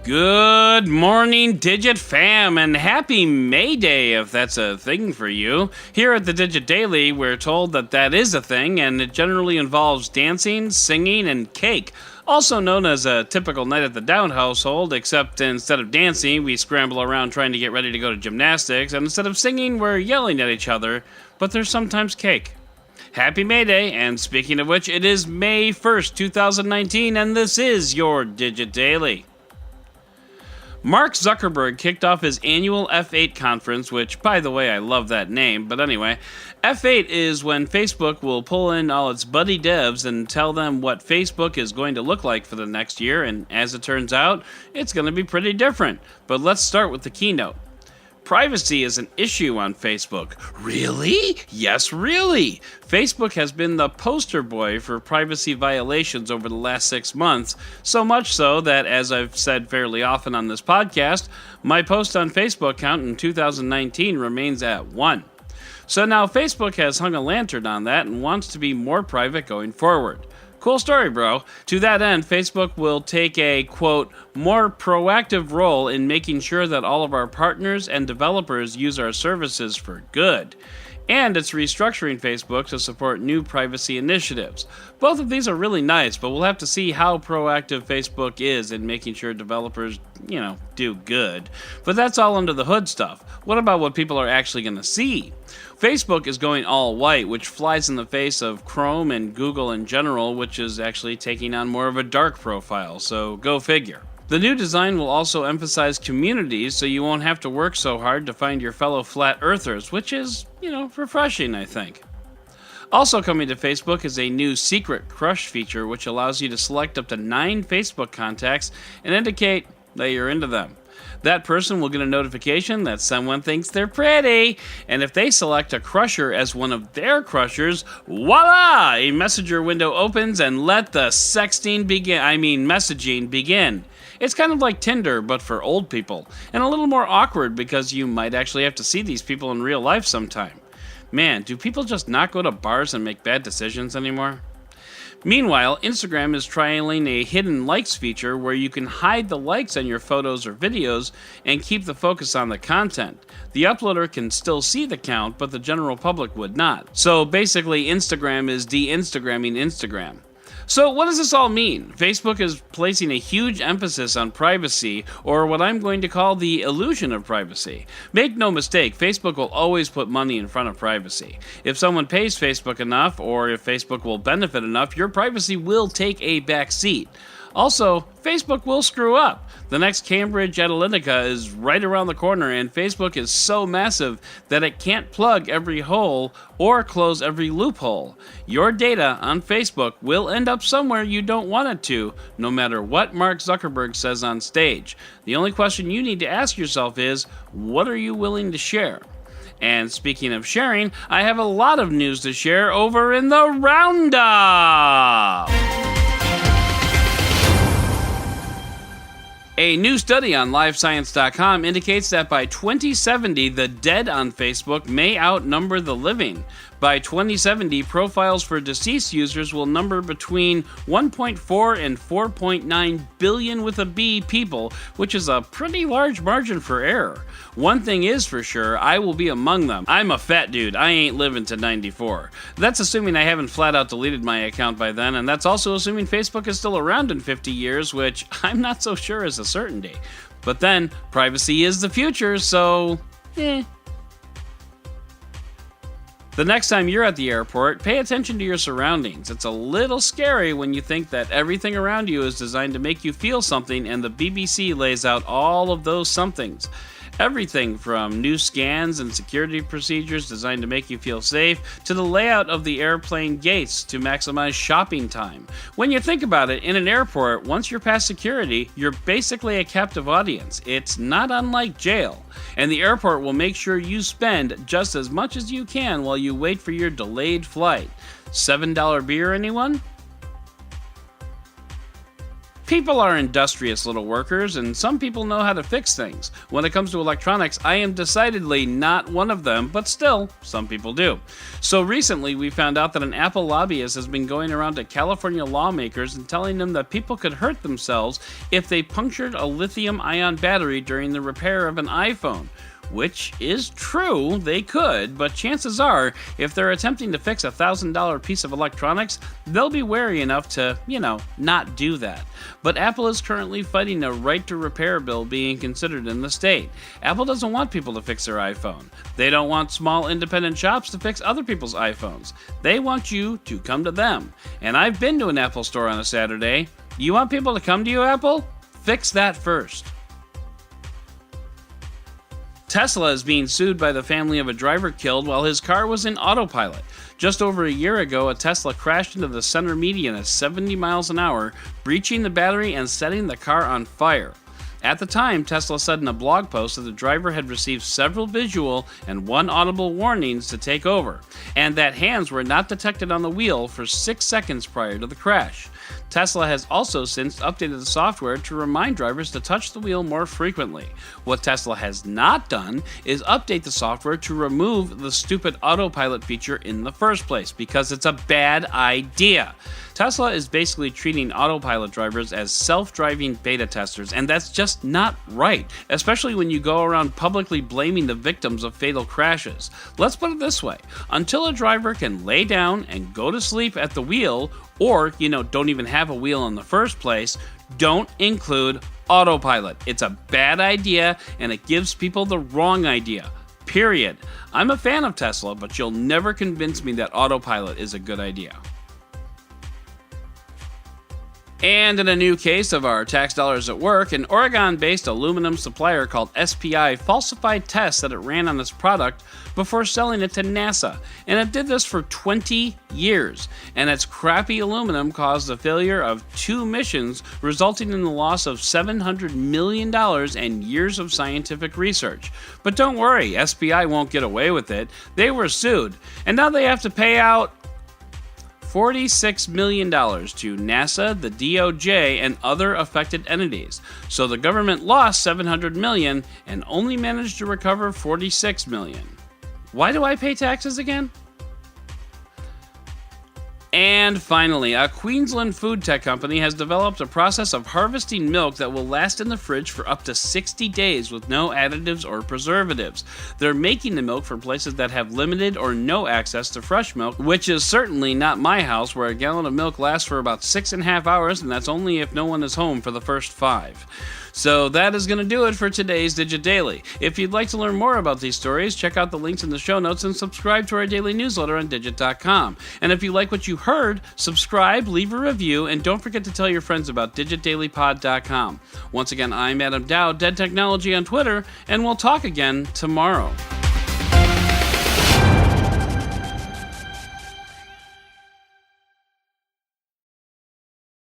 Good morning, Digit fam, and happy May Day if that's a thing for you. Here at the Digit Daily, we're told that is a thing, and it generally involves dancing, singing, and cake. Also known as a typical night at the Down household, except instead of dancing, we scramble around trying to get ready to go to gymnastics, and instead of singing, we're yelling at each other, but there's sometimes cake. Happy May Day, and speaking of which, it is May 1st, 2019, and this is your Digit Daily. Mark Zuckerberg kicked off his annual F8 conference, which, by the way, I love that name, but anyway, F8 is when Facebook will pull in all its buddy devs and tell them what Facebook is going to look like for the next year, and as it turns out, it's going to be pretty different. But let's start with the keynote. Privacy is an issue on Facebook. Really? Yes, really. Facebook has been the poster boy for privacy violations over the last 6 months, so much so that, as I've said fairly often on this podcast, my post on Facebook count in 2019 remains at 1. So now Facebook has hung a lantern on that and wants to be more private going forward. Cool story, bro. To that end, Facebook will take a, quote, more proactive role in making sure that all of our partners and developers use our services for good. And it's restructuring Facebook to support new privacy initiatives. Both of these are really nice, but we'll have to see how proactive Facebook is in making sure developers, do good. But that's all under the hood stuff. What about what people are actually going to see? Facebook is going all white, which flies in the face of Chrome and Google in general, which is actually taking on more of a dark profile, so go figure. The new design will also emphasize communities, so you won't have to work so hard to find your fellow flat earthers, which is, refreshing, I think. Also coming to Facebook is a new secret crush feature, which allows you to select up to 9 Facebook contacts and indicate that you're into them. That person will get a notification that someone thinks they're pretty, and if they select a crusher as one of their crushers, voila! A messenger window opens and let the messaging begin. It's kind of like Tinder, but for old people, and a little more awkward because you might actually have to see these people in real life sometime. Man, do people just not go to bars and make bad decisions anymore? Meanwhile, Instagram is trialing a hidden likes feature where you can hide the likes on your photos or videos and keep the focus on the content. The uploader can still see the count, but the general public would not. So basically, Instagram is de-Instagramming Instagram. So what does this all mean? Facebook is placing a huge emphasis on privacy, or what I'm going to call the illusion of privacy. Make no mistake, Facebook will always put money in front of privacy. If someone pays Facebook enough, or if Facebook will benefit enough, your privacy will take a back seat. Also, Facebook will screw up. The next Cambridge Analytica is right around the corner, and Facebook is so massive that it can't plug every hole or close every loophole. Your data on Facebook will end up somewhere you don't want it to, no matter what Mark Zuckerberg says on stage. The only question you need to ask yourself is, what are you willing to share? And speaking of sharing, I have a lot of news to share over in the Roundup! A new study on LiveScience.com indicates that by 2070, the dead on Facebook may outnumber the living. By 2070, profiles for deceased users will number between 1.4 and 4.9 billion with a B people, which is a pretty large margin for error. One thing is for sure, I will be among them. I'm a fat dude. I ain't living to 94. That's assuming I haven't flat out deleted my account by then, and that's also assuming Facebook is still around in 50 years, which I'm not so sure is a certainty. But then, privacy is the future, so The next time you're at the airport, pay attention to your surroundings. It's a little scary when you think that everything around you is designed to make you feel something, and the BBC lays out all of those somethings. Everything from new scans and security procedures designed to make you feel safe, to the layout of the airplane gates to maximize shopping time. When you think about it, in an airport, once you're past security, you're basically a captive audience. It's not unlike jail. And the airport will make sure you spend just as much as you can while you wait for your delayed flight. $7 beer, anyone? People are industrious little workers, and some people know how to fix things. When it comes to electronics, I am decidedly not one of them, but still, some people do. So recently, we found out that an Apple lobbyist has been going around to California lawmakers and telling them that people could hurt themselves if they punctured a lithium-ion battery during the repair of an iPhone. Which is true, they could, but chances are, if they're attempting to fix a $1,000 piece of electronics, they'll be wary enough to, not do that. But Apple is currently fighting a right to repair bill being considered in the state. Apple doesn't want people to fix their iPhone. They don't want small independent shops to fix other people's iPhones. They want you to come to them. And I've been to an Apple store on a Saturday. You want people to come to you, Apple? Fix that first. Tesla is being sued by the family of a driver killed while his car was in autopilot. Just over a year ago, a Tesla crashed into the center median at 70 miles an hour, breaching the battery and setting the car on fire. At the time, Tesla said in a blog post that the driver had received several visual and one audible warnings to take over, and that hands were not detected on the wheel for 6 seconds prior to the crash. Tesla has also since updated the software to remind drivers to touch the wheel more frequently. What Tesla has not done is update the software to remove the stupid autopilot feature in the first place, because it's a bad idea. Tesla is basically treating autopilot drivers as self-driving beta testers, and that's just not right, especially when you go around publicly blaming the victims of fatal crashes. Let's put it this way: until a driver can lay down and go to sleep at the wheel, or, don't even have a wheel in the first place, don't include autopilot. It's a bad idea, and it gives people the wrong idea. Period. I'm a fan of Tesla, but you'll never convince me that autopilot is a good idea. And in a new case of our tax dollars at work, an Oregon-based aluminum supplier called SPI falsified tests that it ran on its product before selling it to NASA. And it did this for 20 years. And its crappy aluminum caused the failure of 2 missions, resulting in the loss of $700 million and years of scientific research. But don't worry, SPI won't get away with it. They were sued, and now they have to pay out $46 million to NASA, the DOJ, and other affected entities. So the government lost $700 million and only managed to recover $46 million. Why do I pay taxes again? And finally, a Queensland food tech company has developed a process of harvesting milk that will last in the fridge for up to 60 days with no additives or preservatives. They're making the milk for places that have limited or no access to fresh milk, which is certainly not my house, where a gallon of milk lasts for about 6.5 hours, and that's only if no one is home for the first 5. So that is going to do it for today's Digit Daily. If you'd like to learn more about these stories, check out the links in the show notes and subscribe to our daily newsletter on Digit.com. And if you like what you heard, subscribe, leave a review, and don't forget to tell your friends about DigitDailyPod.com. Once again, I'm Adam Dow, Dead Technology on Twitter, and we'll talk again tomorrow.